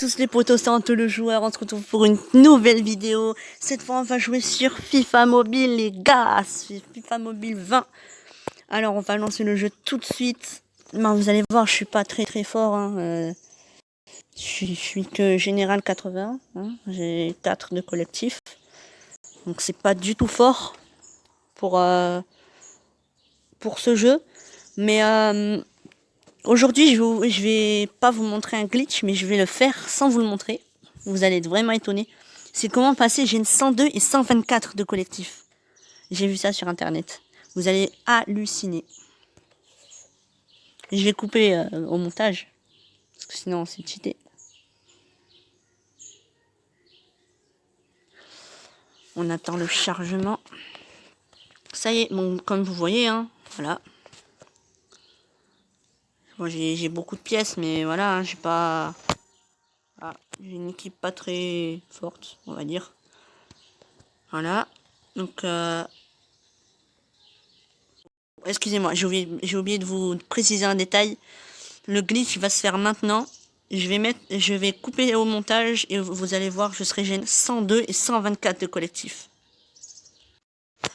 tous les potos, c'est Anto le joueur, on se retrouve pour une nouvelle vidéo. Cette fois on va jouer sur FIFA Mobile les gars, FIFA Mobile 20. Alors on va lancer le jeu tout de suite. Ben, vous allez voir, je suis pas très fort, hein. Je suis que général 80, hein. J'ai 4 de collectif. Donc c'est pas du tout fort pour ce jeu. Mais aujourd'hui, je vais pas vous montrer un glitch, mais je vais le faire sans vous le montrer. Vous allez être vraiment étonnés. C'est comment passer Gen 102 et 124 de collectif. J'ai vu ça sur internet. Vous allez halluciner. Je vais couper au montage, parce que sinon c'est cheaté. On attend le chargement. Ça y est, bon, comme vous voyez, hein, voilà. Bon, j'ai beaucoup de pièces, mais voilà, hein, j'ai pas... Ah, j'ai une équipe pas très forte, on va dire. Voilà. Donc, excusez-moi, j'ai oublié de vous préciser un détail. Le glitch va se faire maintenant. Je vais couper au montage et vous allez voir, je serai Gen 102 et 124 de collectif.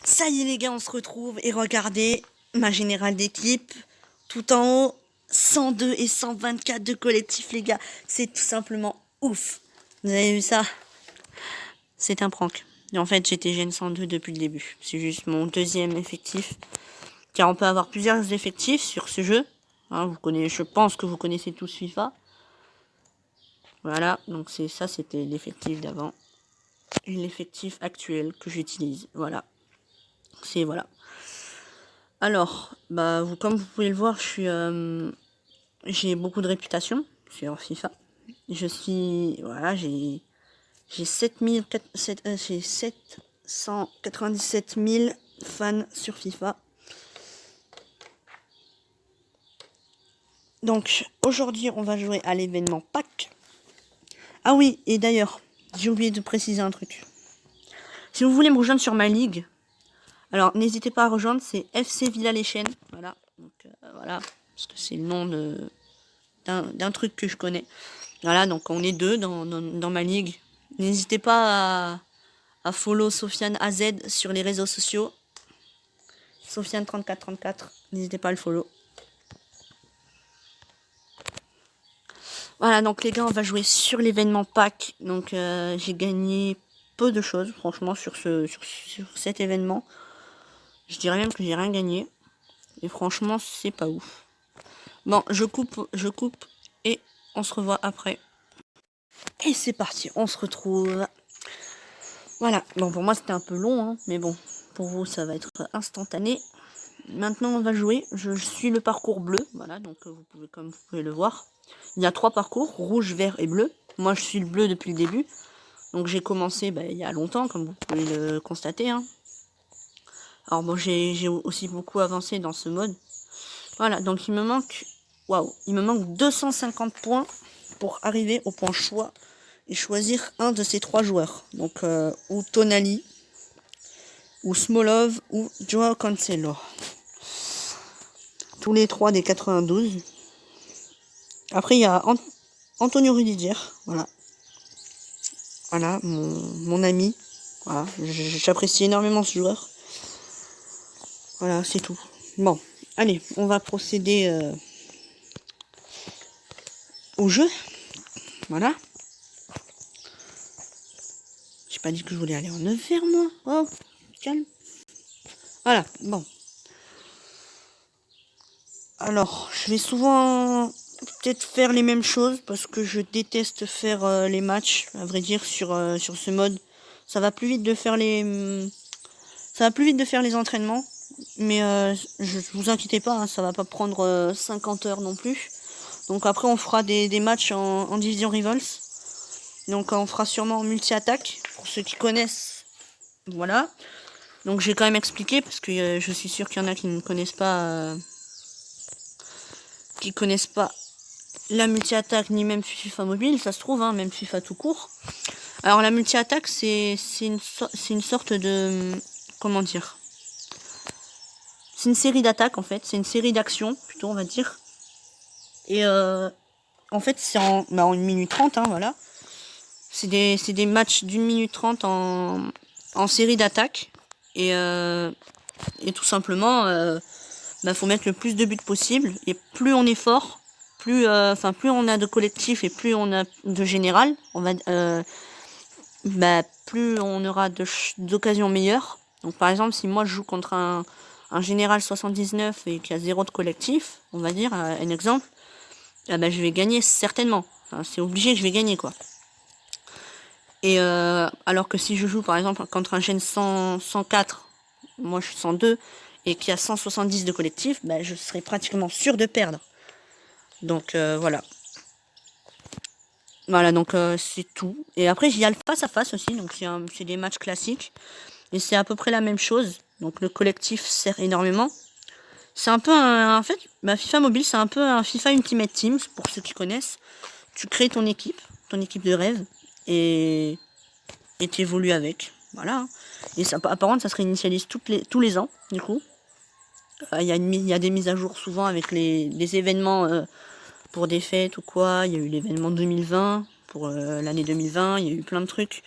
Ça y est les gars, on se retrouve et regardez ma générale d'équipe. Tout en haut, 102 et 124 de collectif les gars. C'est tout simplement ouf. Vous avez vu ça? C'est un prank. Et en fait, j'étais Gen 102 depuis le début. C'est juste mon deuxième effectif. Car on peut avoir plusieurs effectifs sur ce jeu. Hein, je pense que vous connaissez tous FIFA. Voilà, donc c'est ça, c'était l'effectif d'avant. Et l'effectif actuel que j'utilise. Voilà. Voilà. Alors, bah, comme vous pouvez le voir, j'ai beaucoup de réputation sur FIFA. Voilà, j'ai 797 000 fans sur FIFA. Donc, aujourd'hui, on va jouer à l'événement Pâques. Ah oui, et d'ailleurs, j'ai oublié de préciser un truc. Si vous voulez me rejoindre sur ma ligue, alors n'hésitez pas à rejoindre, c'est FC Villa-les-Chênes. Voilà, donc voilà, parce que c'est le nom d'un truc que je connais. Voilà, donc on est deux dans ma ligue. N'hésitez pas à follow Sofiane AZ sur les réseaux sociaux. Sofiane3434, n'hésitez pas à le follow. Voilà, donc les gars, on va jouer sur l'événement Pâques. Donc j'ai gagné peu de choses, franchement, sur cet événement. Je dirais même que j'ai rien gagné. Et franchement, c'est pas ouf. Bon, je coupe et on se revoit après. Et c'est parti, on se retrouve. Voilà, bon pour moi c'était un peu long, hein, mais bon, pour vous ça va être instantané. Maintenant on va jouer, je suis le parcours bleu, voilà, donc comme vous pouvez le voir. Il y a 3 parcours, rouge, vert et bleu. Moi je suis le bleu depuis le début. Donc j'ai commencé il y a longtemps, comme vous pouvez le constater. Hein. Alors bon, j'ai aussi beaucoup avancé dans ce mode. Voilà, donc il me manque 250 points pour arriver au point choix et choisir un de ces 3 joueurs. Donc ou Tonali, ou Smolov, ou Joao Cancelo. Tous les 3 des 92. Après il y a Antonio Rudiger, voilà. Voilà, mon ami. Voilà, j'apprécie énormément ce joueur. Voilà, c'est tout. Bon, allez, on va procéder au jeu. Voilà. J'ai pas dit que je voulais aller en 9 vers moi. Oh, calme. Voilà, bon. Alors, je vais souvent peut-être faire les mêmes choses parce que je déteste faire les matchs, à vrai dire, sur ce mode. Ça va plus vite de faire les entraînements, mais je vous inquiétez pas, hein, ça va pas prendre 50 heures non plus. Donc après on fera des matchs en division rivals. Donc on fera sûrement en multi-attaque pour ceux qui connaissent. Voilà. Donc j'ai quand même expliqué parce que je suis sûr qu'il y en a qui ne connaissent pas. La multi-attaque ni même FIFA mobile, ça se trouve, hein, même FIFA tout court. Alors la multi-attaque c'est une sorte de... Comment dire? C'est une série d'attaques en fait, c'est une série d'actions plutôt on va dire. Et en fait, c'est en 1 minute 30, hein, voilà. C'est des matchs d'1 minute 30 en série d'attaques. Et tout simplement, faut mettre le plus de buts possible. Et plus on est fort, plus on a de collectif et plus on a de général, plus on aura d'occasions meilleures. Donc par exemple, si moi je joue contre un général 79 et qui a 0 de collectif, on va dire, un exemple, je vais gagner certainement. Enfin, c'est obligé que je vais gagner, quoi. Et alors que si je joue par exemple contre un gène 104, moi je suis 102, et qui a 170 de collectif, je serai pratiquement sûr de perdre. Donc voilà. Voilà, donc c'est tout. Et après, il y a le face à face aussi, donc c'est des matchs classiques. Et c'est à peu près la même chose. Donc le collectif sert énormément. C'est un peu en fait, FIFA Mobile, c'est un peu un FIFA Ultimate Team, pour ceux qui connaissent. Tu crées ton équipe de rêve, et tu évolues avec. Voilà. Et ça, apparemment, ça se réinitialise tous les ans, du coup. Il y a des mises à jour souvent avec les événements pour des fêtes ou quoi. Il y a eu l'événement 2020, pour l'année 2020, il y a eu plein de trucs.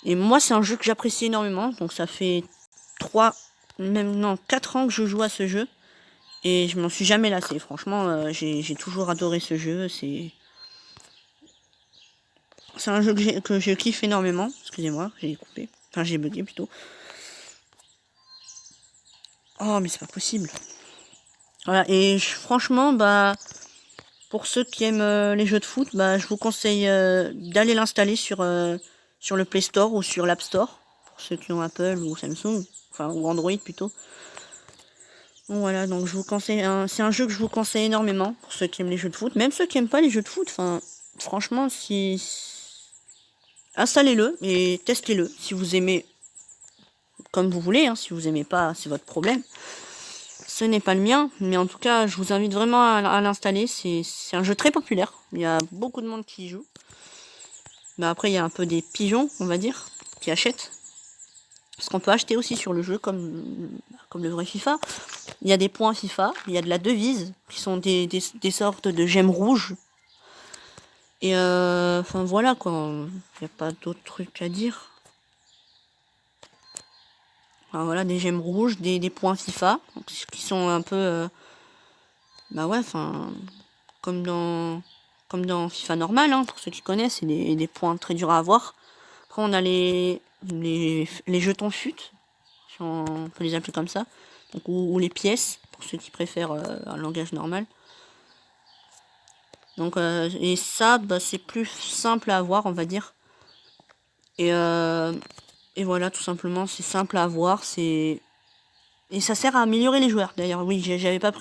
Et moi, c'est un jeu que j'apprécie énormément. Donc ça fait 4 ans que je joue à ce jeu. Et je m'en suis jamais lassé. Franchement, j'ai toujours adoré ce jeu. C'est un jeu que je kiffe énormément. Excusez-moi, j'ai coupé. Enfin, j'ai bugué plutôt. Oh, mais c'est pas possible. Voilà, et franchement, pour ceux qui aiment les jeux de foot, je vous conseille d'aller l'installer sur le Play Store ou sur l'App Store. Pour ceux qui ont Apple ou Samsung. Enfin, ou Android plutôt. Bon, voilà, donc je vous conseille, c'est un jeu que je vous conseille énormément pour ceux qui aiment les jeux de foot, même ceux qui aiment pas les jeux de foot. Enfin, franchement, installez-le et testez-le. Si vous aimez, comme vous voulez, hein. Si vous aimez pas, c'est votre problème. Ce n'est pas le mien, mais en tout cas, je vous invite vraiment à l'installer. C'est un jeu très populaire. Il y a beaucoup de monde qui y joue. Mais après, il y a un peu des pigeons, on va dire, qui achètent. Parce qu'on peut acheter aussi sur le jeu comme le vrai FIFA. Il y a des points FIFA, il y a de la devise, qui sont des sortes de gemmes rouges. Et voilà quoi, il n'y a pas d'autres trucs à dire. Enfin, voilà, des gemmes rouges, des points FIFA, qui sont un peu... comme dans FIFA normal, hein, pour ceux qui connaissent, c'est des points très durs à avoir. Après, on a les jetons chutes, si on peut les appeler comme ça, donc, ou les pièces, pour ceux qui préfèrent un langage normal. Donc, et ça, c'est plus simple à avoir, on va dire. Et voilà, tout simplement, c'est simple à avoir, et ça sert à améliorer les joueurs. D'ailleurs, oui, j'avais pas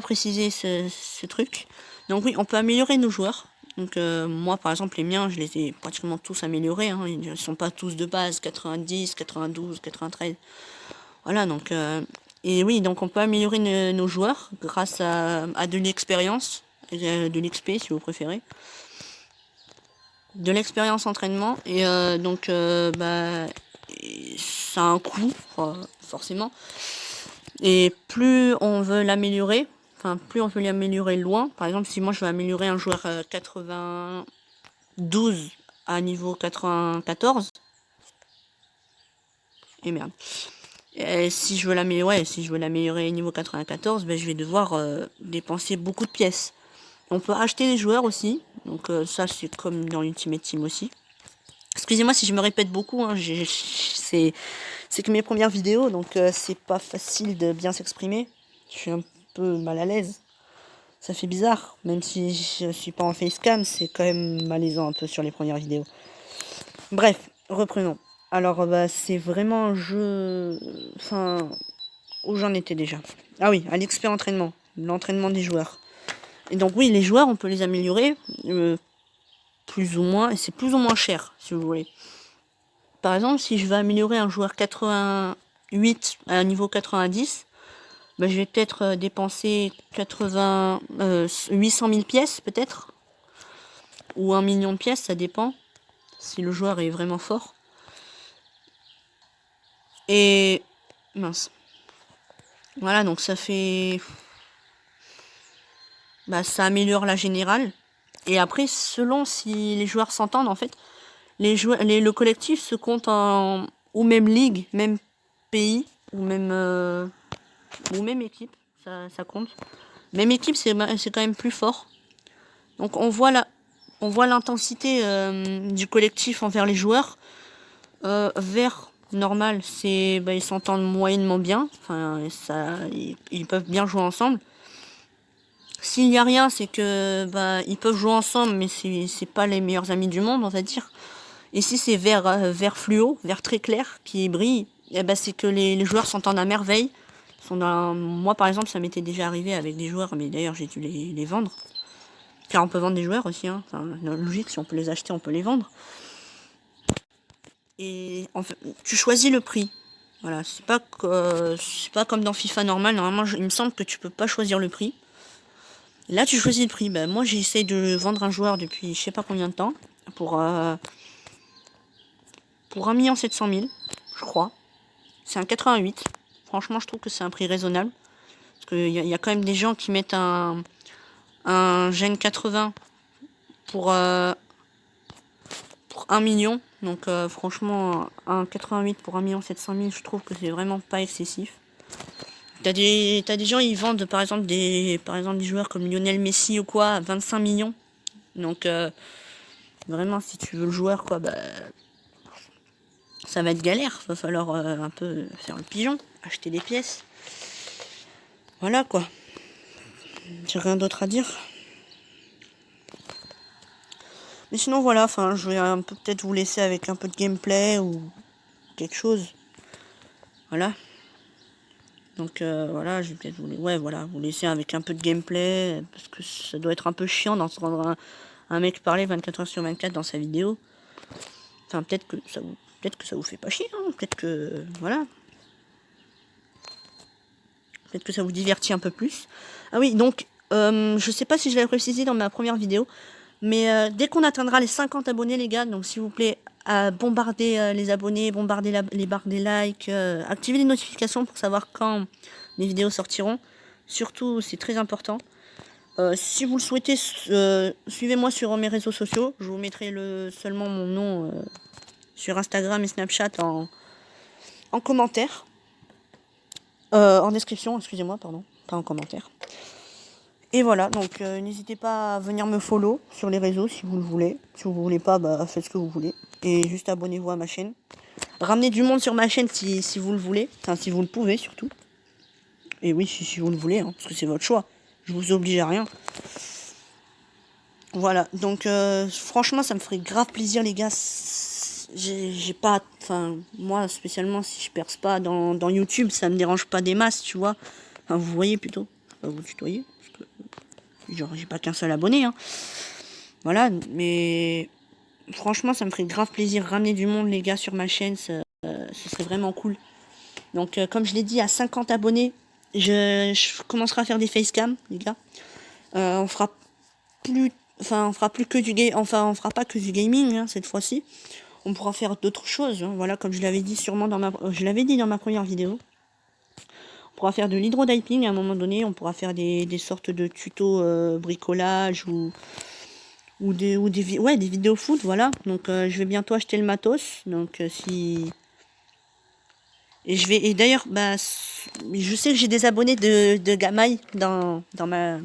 précisé ce truc. Donc oui, on peut améliorer nos joueurs. Donc moi, par exemple, les miens, je les ai pratiquement tous améliorés, hein. Ils ne sont pas tous de base 90, 92, 93. Voilà, donc... et oui, donc on peut améliorer nos joueurs grâce à de l'expérience, de l'XP si vous préférez. De l'expérience entraînement. Et donc, ça a un coût, forcément. Et plus on veut l'améliorer, plus on veut l'améliorer loin. Par exemple, si moi je veux améliorer un joueur 92 à niveau 94. Et merde. Et si je veux l'améliorer niveau 94, je vais devoir dépenser beaucoup de pièces. On peut acheter des joueurs aussi. Donc ça, c'est comme dans Ultimate Team aussi. Excusez-moi si je me répète beaucoup, hein, c'est que mes premières vidéos, donc c'est pas facile de bien s'exprimer. Je suis un peu mal à l'aise. Ça fait bizarre, même si je suis pas en facecam, c'est quand même malaisant un peu sur les premières vidéos. Bref, reprenons. Alors c'est vraiment un jeu... Enfin, où j'en étais déjà. Ah oui, à l'expert entraînement, l'entraînement des joueurs. Et donc oui, les joueurs, on peut les améliorer, plus ou moins, et c'est plus ou moins cher, si vous voulez. Par exemple, si je veux améliorer un joueur 88 à un niveau 90, je vais peut-être dépenser 800 000 pièces, peut-être. Ou 1 million de pièces, ça dépend, si le joueur est vraiment fort. Et... mince. Voilà, donc ça fait... bah, ça améliore la générale. Et après, selon si les joueurs s'entendent, en fait, le collectif se compte en ou même ligue, même pays, ou même équipe, ça compte. Même équipe, c'est quand même plus fort. Donc on voit l'intensité du collectif envers les joueurs. Vert, normal, c'est bah, ils s'entendent moyennement bien. Enfin, ils peuvent bien jouer ensemble. S'il y a rien, c'est que bah, ils peuvent jouer ensemble, mais c'est pas les meilleurs amis du monde, on va dire. Et si c'est vert fluo, vert très clair, qui brille, eh ben, c'est que les joueurs s'entendent à merveille. Moi, par exemple, ça m'était déjà arrivé avec des joueurs, mais d'ailleurs, j'ai dû les vendre. Car on peut vendre des joueurs aussi, hein. Enfin, logique, si on peut les acheter, on peut les vendre. Et en fait, tu choisis le prix. Voilà, c'est pas comme dans FIFA normal. Normalement, il me semble que tu peux pas choisir le prix. Là, tu choisis le prix. Ben, moi, j'ai essayé de vendre un joueur depuis je sais pas combien de temps. Pour, euh, pour 1 700 000, je crois. C'est un 88. Franchement, je trouve que c'est un prix raisonnable. Parce qu'il y a quand même des gens qui mettent un Gen 80 pour 1 million. Donc franchement, un 88 pour 1 700 000, je trouve que c'est vraiment pas excessif. T'as des gens, ils vendent par exemple des joueurs comme Lionel Messi ou quoi à 25 millions. Donc vraiment, si tu veux le joueur, quoi, bah, ça va être galère. Va falloir un peu faire le pigeon, acheter des pièces. Voilà quoi. J'ai rien d'autre à dire. Mais sinon voilà, enfin je vais un peu peut-être vous laisser avec un peu de gameplay ou quelque chose. Voilà. Donc voilà, je vais peut-être vous laisser avec un peu de gameplay, parce que ça doit être un peu chiant d'entendre un mec parler 24 heures sur 24 dans sa vidéo. Enfin peut-être que ça vous fait pas chier, hein, peut-être que voilà. Peut-être que ça vous divertit un peu plus. Ah oui, donc je sais pas si je l'avais précisé dans ma première vidéo, mais dès qu'on atteindra les 50 abonnés les gars, donc s'il vous plaît, bombardez les abonnés, bombardez les barres des likes, activez les notifications pour savoir quand les vidéos sortiront. Surtout, c'est très important. Si vous le souhaitez, suivez-moi sur mes réseaux sociaux. Je vous mettrai seulement mon nom sur Instagram et Snapchat en commentaire. En description, excusez-moi, pardon, pas en commentaire. Et voilà, donc n'hésitez pas à venir me follow sur les réseaux si vous le voulez. Si vous voulez pas, bah faites ce que vous voulez. Et juste abonnez-vous à ma chaîne. Ramenez du monde sur ma chaîne si vous le voulez. Enfin, si vous le pouvez surtout. Et oui, si vous le voulez, hein, parce que c'est votre choix. Je vous oblige à rien. Voilà, donc franchement, ça me ferait grave plaisir, les gars. J'ai pas... Enfin, moi, spécialement, si je perce pas dans YouTube, ça me dérange pas des masses, tu vois. Enfin, vous voyez plutôt. Vous tutoyez. Genre, j'ai pas qu'un seul abonné, hein. Voilà, mais franchement, ça me ferait grave plaisir. Ramener du monde, les gars, sur ma chaîne, ce serait vraiment cool. Donc, comme je l'ai dit, à 50 abonnés, je commencerai à faire des facecam, les gars. On fera plus que du game. Enfin, on fera pas que du gaming, hein, cette fois-ci. On pourra faire d'autres choses, hein. Voilà, comme je l'avais dit sûrement je l'avais dit dans ma première vidéo. On pourra faire de l'hydrodiping à un moment donné. On pourra faire des sortes de tutos bricolage ou des vidéos foot, voilà. Donc je vais bientôt acheter le matos. Donc et d'ailleurs, bah, je sais que j'ai des abonnés de Gamaï dans ma...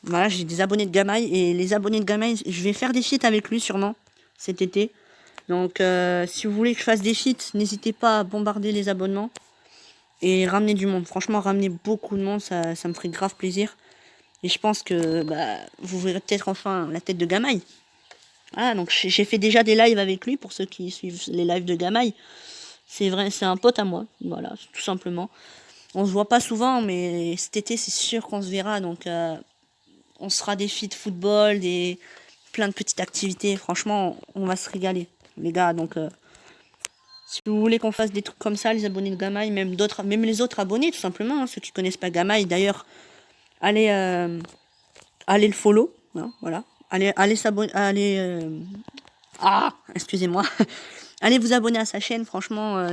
Voilà, j'ai des abonnés de Gamaï, et les abonnés de Gamaï, je vais faire des feats avec lui sûrement cet été. Donc si vous voulez que je fasse des feats, n'hésitez pas à bombarder les abonnements et ramener du monde. Franchement, ramener beaucoup de monde, ça me ferait grave plaisir. Et je pense que bah, vous verrez peut-être enfin la tête de Gamaï. Ah, donc j'ai fait déjà des lives avec lui, pour ceux qui suivent les lives de Gamaï. C'est vrai, c'est un pote à moi, voilà, tout simplement. On se voit pas souvent, mais cet été, c'est sûr qu'on se verra. Donc on sera des feats de football, plein de petites activités. Franchement, on va se régaler, les gars. Donc si vous voulez qu'on fasse des trucs comme ça, les abonnés de Gamaï, même les autres abonnés, tout simplement, hein, ceux qui connaissent pas Gamaï, d'ailleurs, allez le follow, hein, voilà. Allez s'abonner, excusez-moi. Allez vous abonner à sa chaîne, franchement,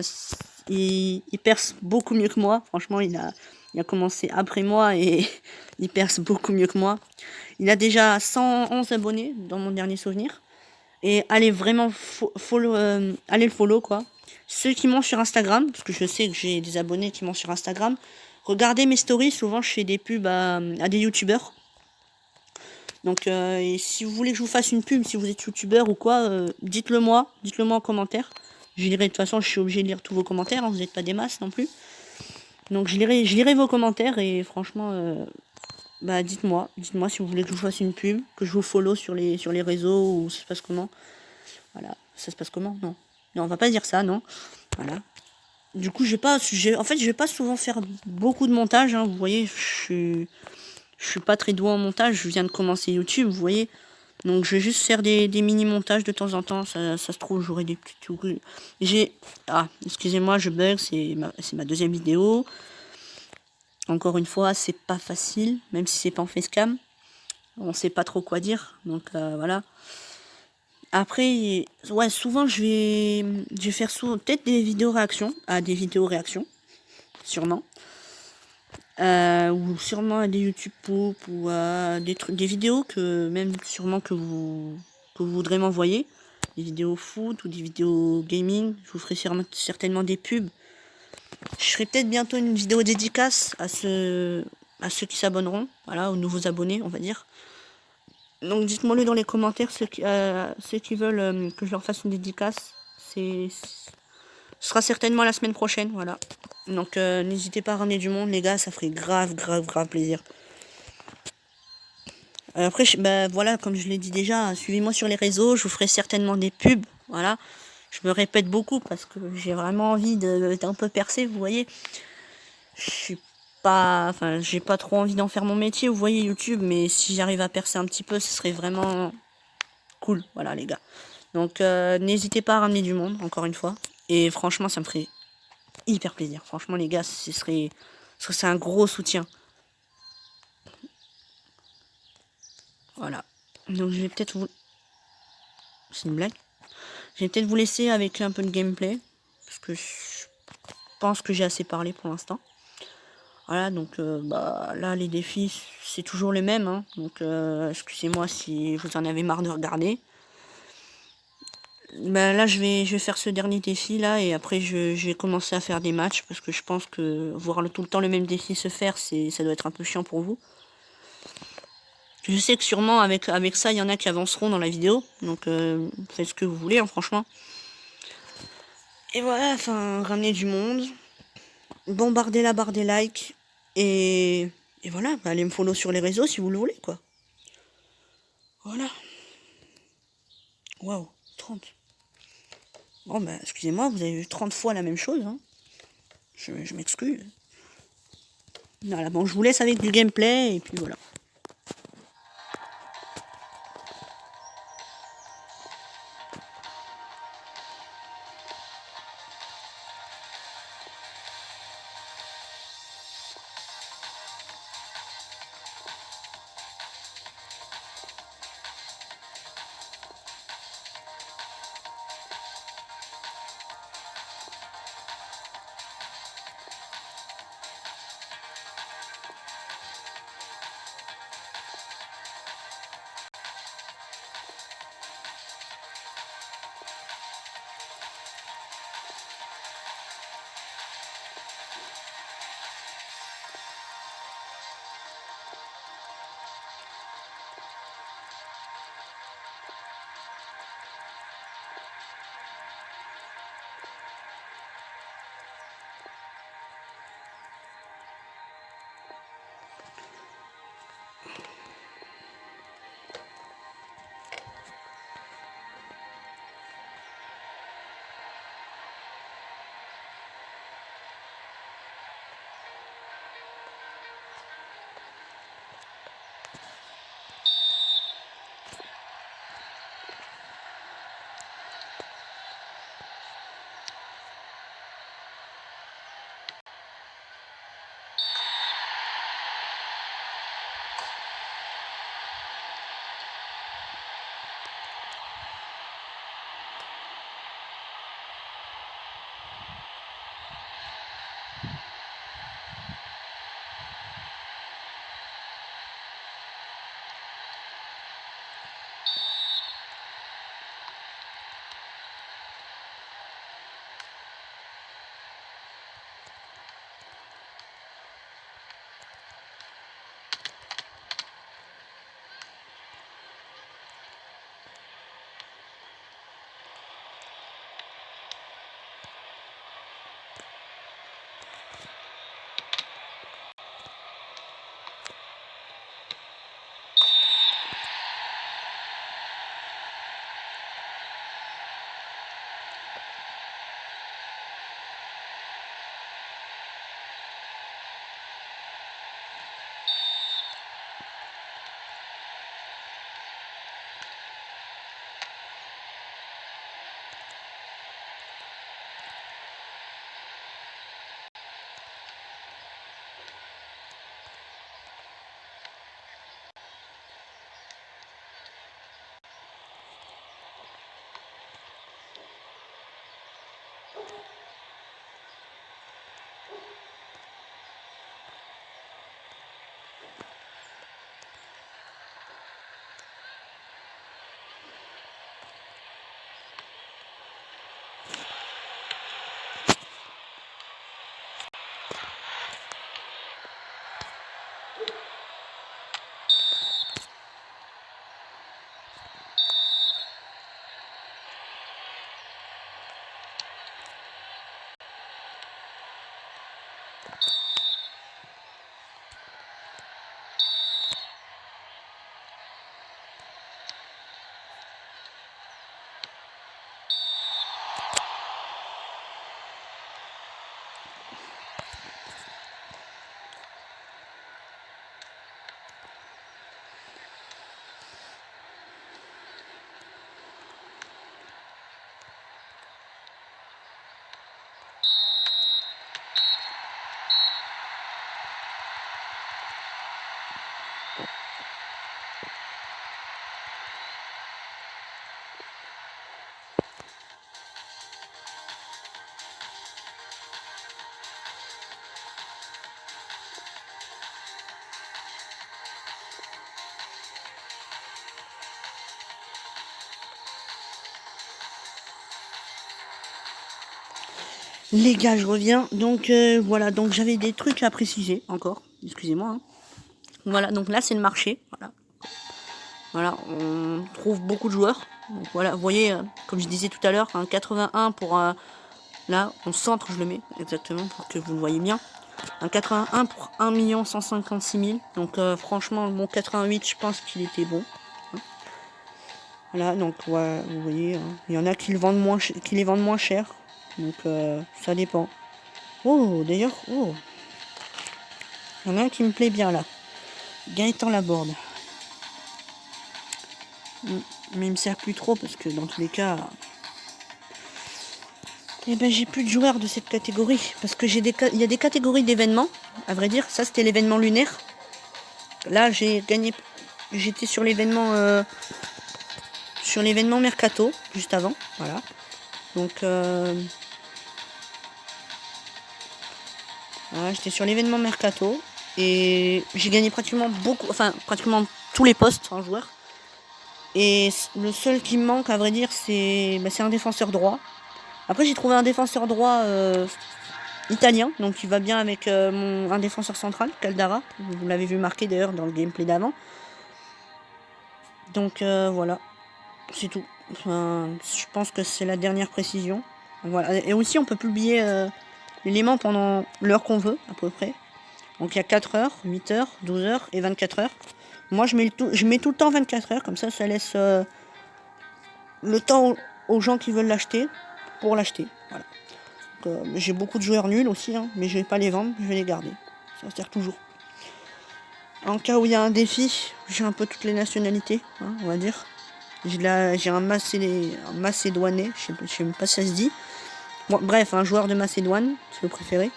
Il perce beaucoup mieux que moi. Franchement, il a commencé après moi et il perce beaucoup mieux que moi. Il a déjà 111 abonnés dans mon dernier souvenir. Et allez vraiment allez le follow quoi. Ceux qui m'ont sur Instagram, parce que je sais que j'ai des abonnés qui m'ont sur Instagram, regardez mes stories, souvent je fais des pubs à des youtubeurs. Donc et si vous voulez que je vous fasse une pub, si vous êtes youtubeur ou quoi, dites-le moi en commentaire. Je lirai, de toute façon je suis obligé de lire tous vos commentaires, hein, vous n'êtes pas des masses non plus. Donc je lirai vos commentaires et franchement bah dites-moi si vous voulez que je vous fasse une pub, que je vous follow sur les réseaux ou ça se passe comment. Voilà, ça se passe comment? Non. Non, on va pas dire ça, non. Voilà. Du coup, en fait, je vais pas souvent faire beaucoup de montage, hein. Vous voyez, je suis pas très doué en montage. Je viens de commencer YouTube, vous voyez. Donc, je vais juste faire des mini-montages de temps en temps. Ça se trouve, j'aurai des petits trucs. Excusez-moi, je bug. C'est ma deuxième vidéo. Encore une fois, c'est pas facile, même si c'est pas en facecam. On sait pas trop quoi dire. Donc, voilà. Après, ouais, souvent je vais faire peut-être des vidéos réactions à des vidéos réactions, sûrement. Ou sûrement à des YouTube Poop ou à des vidéos que même sûrement que vous voudrez m'envoyer. Des vidéos foot ou des vidéos gaming. Je vous ferai certainement des pubs. Je ferai peut-être bientôt une vidéo dédicace à ceux qui s'abonneront, voilà, aux nouveaux abonnés, on va dire. Donc dites-moi-le dans les commentaires, ceux qui veulent que je leur fasse une dédicace. Ce sera certainement la semaine prochaine, voilà. Donc n'hésitez pas à ramener du monde, les gars, ça ferait grave, grave, grave plaisir. Après, bah, voilà, comme je l'ai dit déjà, suivez-moi sur les réseaux, je vous ferai certainement des pubs, voilà. Je me répète beaucoup parce que j'ai vraiment envie d'un peu percer, vous voyez. J'ai pas trop envie d'en faire mon métier, vous voyez, YouTube, mais si j'arrive à percer un petit peu, ce serait vraiment cool, voilà, les gars. Donc n'hésitez pas à ramener du monde, encore une fois. Et franchement, ça me ferait hyper plaisir. Franchement, les gars, ce serait un gros soutien. Voilà. Donc je vais peut-être vous... C'est une blague. Je vais peut-être vous laisser avec un peu de gameplay. Parce que je pense que j'ai assez parlé pour l'instant. Voilà, donc bah là, les défis, c'est toujours les mêmes. Hein. Donc excusez-moi si vous en avez marre de regarder. Bah là je vais faire ce dernier défi là et après je vais commencer à faire des matchs parce que je pense que voir tout le temps le même défi se faire, ça doit être un peu chiant pour vous. Je sais que sûrement avec ça il y en a qui avanceront dans la vidéo, donc faites ce que vous voulez hein, franchement. Et voilà, enfin ramener du monde, bombarder la barre des likes et voilà, bah, allez me follow sur les réseaux si vous le voulez quoi. Voilà. Waouh, 30. Bon bah excusez-moi, vous avez vu 30 fois la même chose hein. Je m'excuse. Voilà, bon, je vous laisse avec du gameplay, et puis voilà. Les gars, je reviens. Donc voilà, donc j'avais des trucs à préciser encore. Excusez-moi. Hein. Voilà, donc là c'est le marché. Voilà, on trouve beaucoup de joueurs. Donc voilà, vous voyez, comme je disais tout à l'heure, un 81 pour là, en centre je le mets exactement pour que vous le voyez bien. Un 81 pour 1 156 000. Donc franchement, mon 88, je pense qu'il était bon. Voilà, donc ouais, vous voyez, hein, il y en a qui, qui les vendent moins cher. Donc ça dépend. Oh, d'ailleurs, oh, il y en a un qui me plaît bien là. Gaëtan Laborde. Mais il me sert plus trop parce que dans tous les cas, eh ben j'ai plus de joueurs de cette catégorie parce que il y a des catégories d'événements. À vrai dire, ça c'était l'événement lunaire. Là j'ai gagné, j'étais sur l'événement Mercato juste avant, voilà. Donc voilà, j'étais sur l'événement Mercato et j'ai gagné pratiquement tous les postes en joueur. Et le seul qui me manque, à vrai dire, c'est un défenseur droit. Après, j'ai trouvé un défenseur droit italien, donc il va bien avec un défenseur central, Caldara. Vous l'avez vu marquer d'ailleurs dans le gameplay d'avant. Donc voilà, c'est tout. Enfin, je pense que c'est la dernière précision. Voilà. Et aussi, on peut publier l'élément pendant l'heure qu'on veut, à peu près. Donc il y a 4 heures, 8 heures, 12 heures et 24 heures. Moi, je mets tout le temps 24 heures, comme ça laisse le temps aux gens qui veulent l'acheter pour l'acheter. Voilà. J'ai beaucoup de joueurs nuls aussi, hein, mais je vais pas les vendre, je vais les garder. Ça sert toujours. En cas où il y a un défi, j'ai un peu toutes les nationalités, hein, on va dire. J'ai un Macédoinais, je sais même pas si ça se dit. Bon, bref, un joueur de Macédoine, si vous préférez.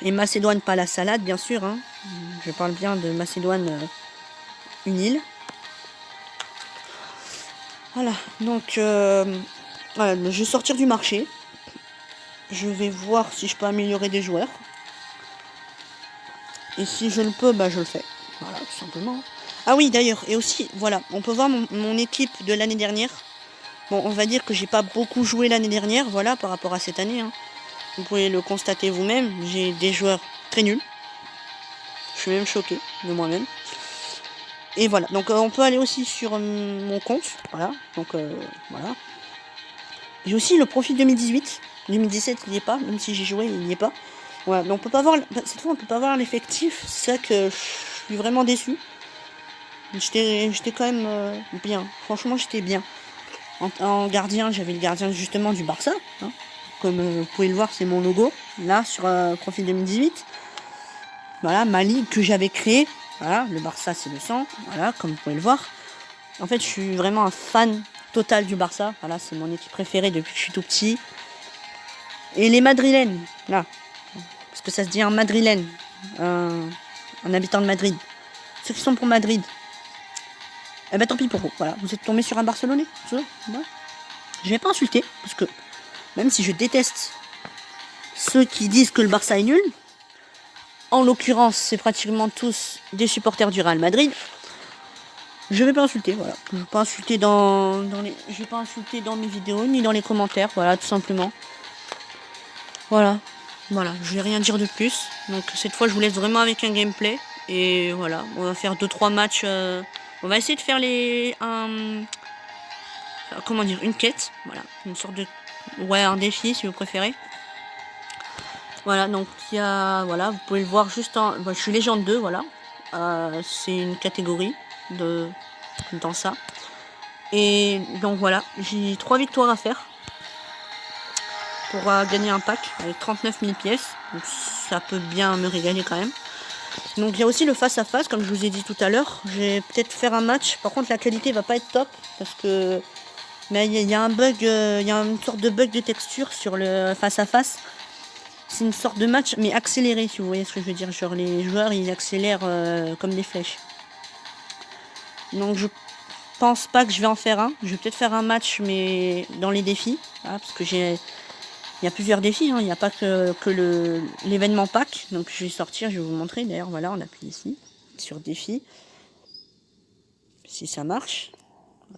Et Macédoine, pas la salade, bien sûr. Hein. Je parle bien de Macédoine, une île. Voilà, donc voilà, je vais sortir du marché. Je vais voir si je peux améliorer des joueurs. Et si je le peux, bah je le fais. Voilà, tout simplement. Ah oui, d'ailleurs, et aussi, voilà, on peut voir mon équipe de l'année dernière. Bon, on va dire que j'ai pas beaucoup joué l'année dernière, voilà, par rapport à cette année. Hein. Vous pouvez le constater vous-même, j'ai des joueurs très nuls. Je suis même choqué de moi-même. Et voilà, donc on peut aller aussi sur mon compte, voilà, donc voilà. J'ai aussi le profil 2018, 2017 il n'y est pas, même si j'ai joué il n'y est pas. Voilà, donc on peut pas voir, cette fois on peut pas voir l'effectif, c'est ça que je suis vraiment déçu. J'étais quand même bien, franchement j'étais bien. En gardien, j'avais le gardien justement du Barça, hein. Comme vous pouvez le voir, c'est mon logo, là sur profil 2018. Voilà, ma ligue que j'avais créée. Voilà, le Barça c'est le sang. Voilà, comme vous pouvez le voir. En fait, je suis vraiment un fan total du Barça. Voilà, c'est mon équipe préférée depuis que je suis tout petit. Et les Madrilènes, là. Parce que ça se dit un Madrilène. Un habitant de Madrid. Ceux qui sont pour Madrid. Eh ben tant pis pour vous. Voilà, vous êtes tombé sur un Barcelonais. Je vais pas insulter. Parce que même si je déteste ceux qui disent que le Barça est nul. En l'occurrence, c'est pratiquement tous des supporters du Real Madrid. Je vais pas insulter, voilà. Je vais pas insulter je vais pas insulter dans mes vidéos ni dans les commentaires, voilà, tout simplement. Voilà, je vais rien dire de plus. Donc cette fois, je vous laisse vraiment avec un gameplay et voilà, on va faire 2-3 matchs. On va essayer de faire une quête, voilà, une sorte de, un défi si vous préférez. Voilà, donc il y a, voilà, vous pouvez le voir juste je suis légende 2, voilà. C'est une catégorie dans ça. Et donc voilà, j'ai 3 victoires à faire pour gagner un pack avec 39 000 pièces. Donc ça peut bien me régaler quand même. Donc il y a aussi le face à face, comme je vous ai dit tout à l'heure. Je vais peut-être faire un match. Par contre la qualité va pas être top parce que il y a un bug, il y a une sorte de bug de texture sur le face à face. C'est une sorte de match mais accéléré, si vous voyez ce que je veux dire. Genre les joueurs ils accélèrent comme des flèches. Donc je pense pas que je vais en faire un. Je vais peut-être faire un match mais dans les défis. Voilà, parce que il y a plusieurs défis, hein. Il n'y a pas que l'événement pack. Donc je vais sortir, je vais vous montrer. D'ailleurs voilà, on appuie ici sur défi. Si ça marche.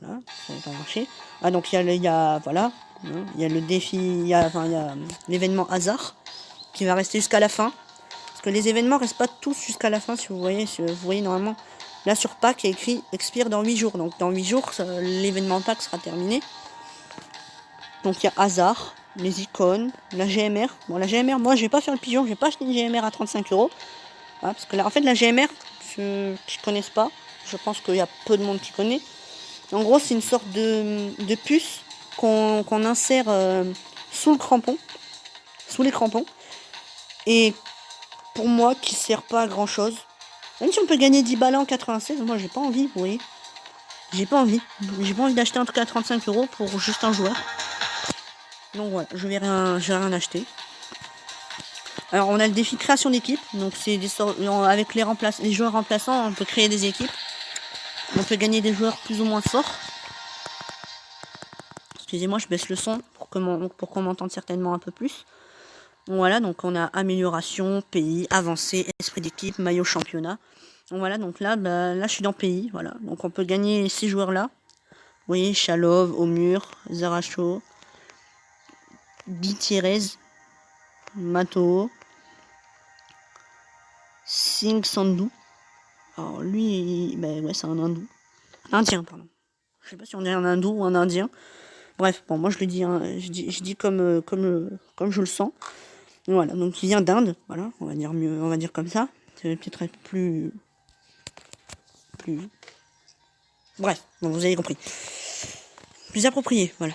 Voilà, ça va pas marcher. Ah donc il y a voilà. Hein. Il y a le défi, il y a l'événement hasard qui va rester jusqu'à la fin. Parce que les événements restent pas tous jusqu'à la fin, si vous voyez. Si vous voyez normalement, là sur Pâques, il y a écrit expire dans 8 jours. Donc dans 8 jours, l'événement Pâques sera terminé. Donc il y a hasard, les icônes, la GMR. Bon, la GMR, moi je vais pas faire le pigeon, je vais pas acheter une GMR à 35 €. Voilà, parce que là, en fait, la GMR, ceux qui connaissent pas, je pense qu'il y a peu de monde qui connaît. En gros, c'est une sorte de puce qu'on insère sous le crampon, sous les crampons. Et pour moi, qui sert pas à grand chose. Même si on peut gagner 10 balles en 96, moi j'ai pas envie, vous voyez. J'ai pas envie. J'ai pas envie d'acheter un truc à 35 € pour juste un joueur. Donc voilà, je vais rien acheter. Alors on a le défi création d'équipe. Donc c'est des sortes, avec les joueurs remplaçants, on peut créer des équipes. On peut gagner des joueurs plus ou moins forts. Excusez-moi, je baisse le son pour qu'on m'entende certainement un peu plus. Donc voilà, donc on a amélioration, pays, avancée, esprit d'équipe, maillot championnat. Donc voilà, donc là, là je suis dans pays, voilà. Donc on peut gagner ces joueurs-là. Vous voyez, Chalov, Omur, Zaracho, Gutiérrez, Mato, Singh Sandhu. Alors lui, ouais, c'est un hindou. Un indien, pardon. Je sais pas si on dit un hindou ou un indien. Bref, bon, moi je le dis, hein, je dis comme je le sens. Voilà, donc il vient d'Inde, voilà, on va dire mieux, on va dire comme ça. Ça va peut-être être plus. Bref, bon, vous avez compris. Plus approprié, voilà.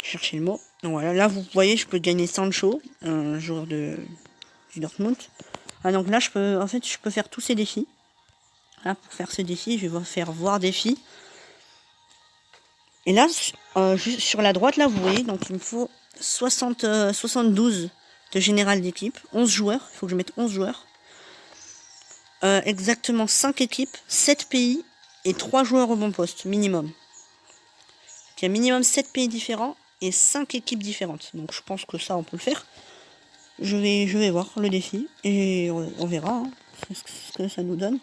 Cherchez le mot. Donc voilà, là vous voyez, je peux gagner Sancho, un joueur du Dortmund. Ah, donc là je peux faire tous ces défis. Là, pour faire ce défi, je vais faire voir défi. Et là, juste sur la droite, là, vous voyez, donc il me faut 72 de général d'équipe, 11 joueurs, il faut que je mette 11 joueurs. Exactement 5 équipes, 7 pays et 3 joueurs au bon poste, minimum. Il y a minimum 7 pays différents et 5 équipes différentes. Donc je pense que ça, on peut le faire. Je vais voir le défi et on verra hein, ce que ça nous donne.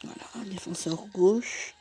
Voilà, défenseur gauche.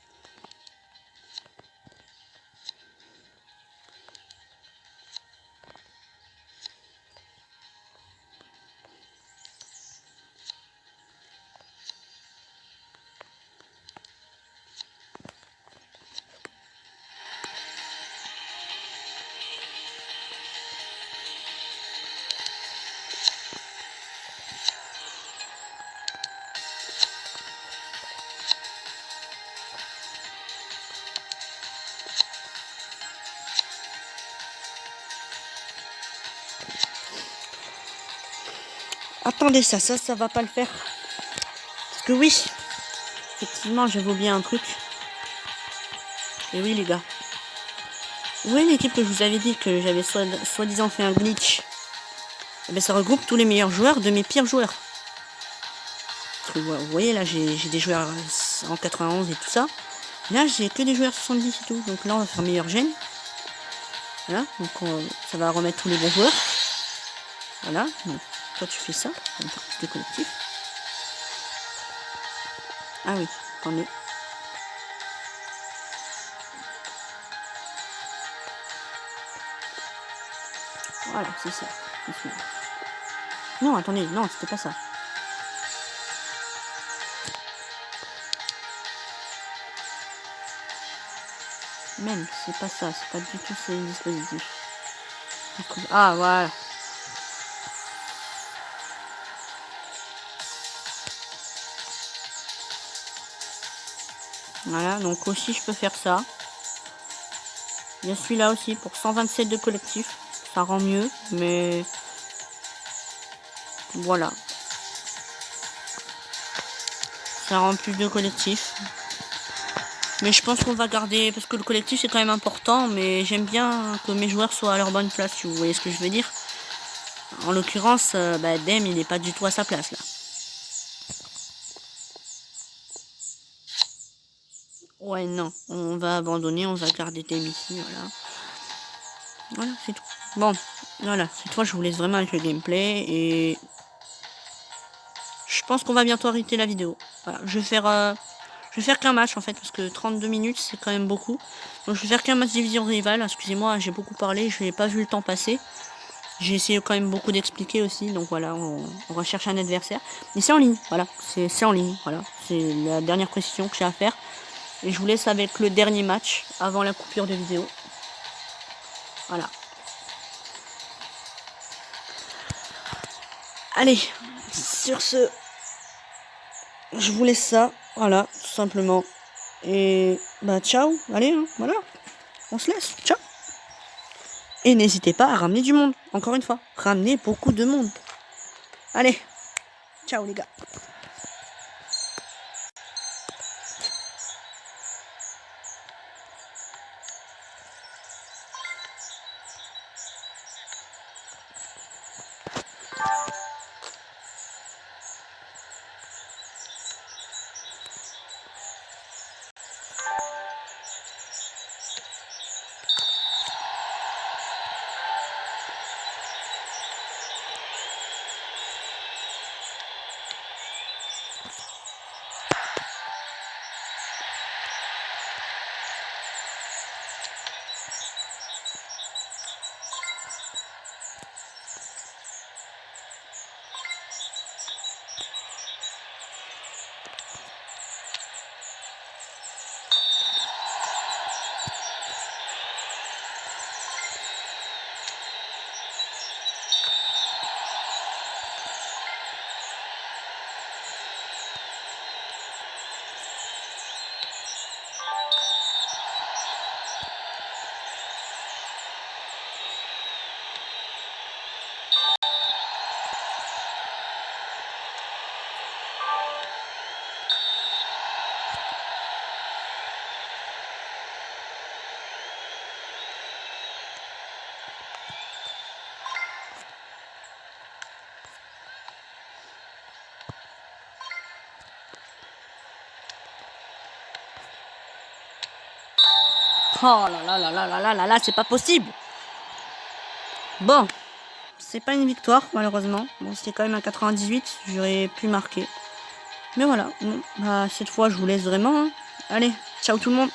Attendez, ça va pas le faire. Parce que oui, effectivement, j'avais oublié un truc. Et oui, les gars. Vous voyez l'équipe que je vous avais dit que j'avais soi-disant fait un glitch. Eh bien, ça regroupe tous les meilleurs joueurs de mes pires joueurs. Parce que vous voyez, là, j'ai des joueurs en 91 et tout ça. Là, j'ai que des joueurs 70 et tout. Donc là, on va faire meilleur gène. Voilà, donc ça va remettre tous les bons joueurs. Voilà, donc toi tu fais ça, ça va faire plus de collectif. Ah oui, attendez. Voilà, c'est ça. Non, attendez, non, c'était pas ça. Même, c'est pas ça, c'est pas du tout ces dispositifs. Ah, voilà. Voilà, donc aussi je peux faire ça. Il y a celui-là aussi pour 127 de collectif. Ça rend mieux, mais voilà. Ça rend plus de collectif. Mais je pense qu'on va garder, parce que le collectif c'est quand même important, mais j'aime bien que mes joueurs soient à leur bonne place, si vous voyez ce que je veux dire. En l'occurrence, Dem il n'est pas du tout à sa place là. Ouais, non, on va abandonner, on va garder Dem ici, voilà. Voilà, c'est tout. Bon, voilà, cette fois je vous laisse vraiment avec le gameplay et je pense qu'on va bientôt arrêter la vidéo. Voilà, je vais faire Je vais faire qu'un match en fait, parce que 32 minutes c'est quand même beaucoup. Donc je vais faire qu'un match division rivale. Excusez-moi, j'ai beaucoup parlé, je n'ai pas vu le temps passer. J'ai essayé quand même beaucoup d'expliquer aussi, donc voilà, on recherche un adversaire. Et c'est en ligne, voilà, c'est en ligne, voilà. C'est la dernière précision que j'ai à faire. Et je vous laisse avec le dernier match avant la coupure de vidéo. Voilà. Allez, sur ce, je vous laisse ça, voilà, tout simplement. Et bah ciao, allez, hein, voilà, on se laisse, ciao. Et n'hésitez pas à ramener du monde, encore une fois, ramenez beaucoup de monde. Allez, ciao les gars. Oh là là là là là là là là, c'est pas possible. Bon, c'est pas une victoire malheureusement. Bon, c'était quand même un 98, j'aurais pu marquer. Mais voilà, bon, bah, cette fois je vous laisse vraiment. Hein. Allez, ciao tout le monde.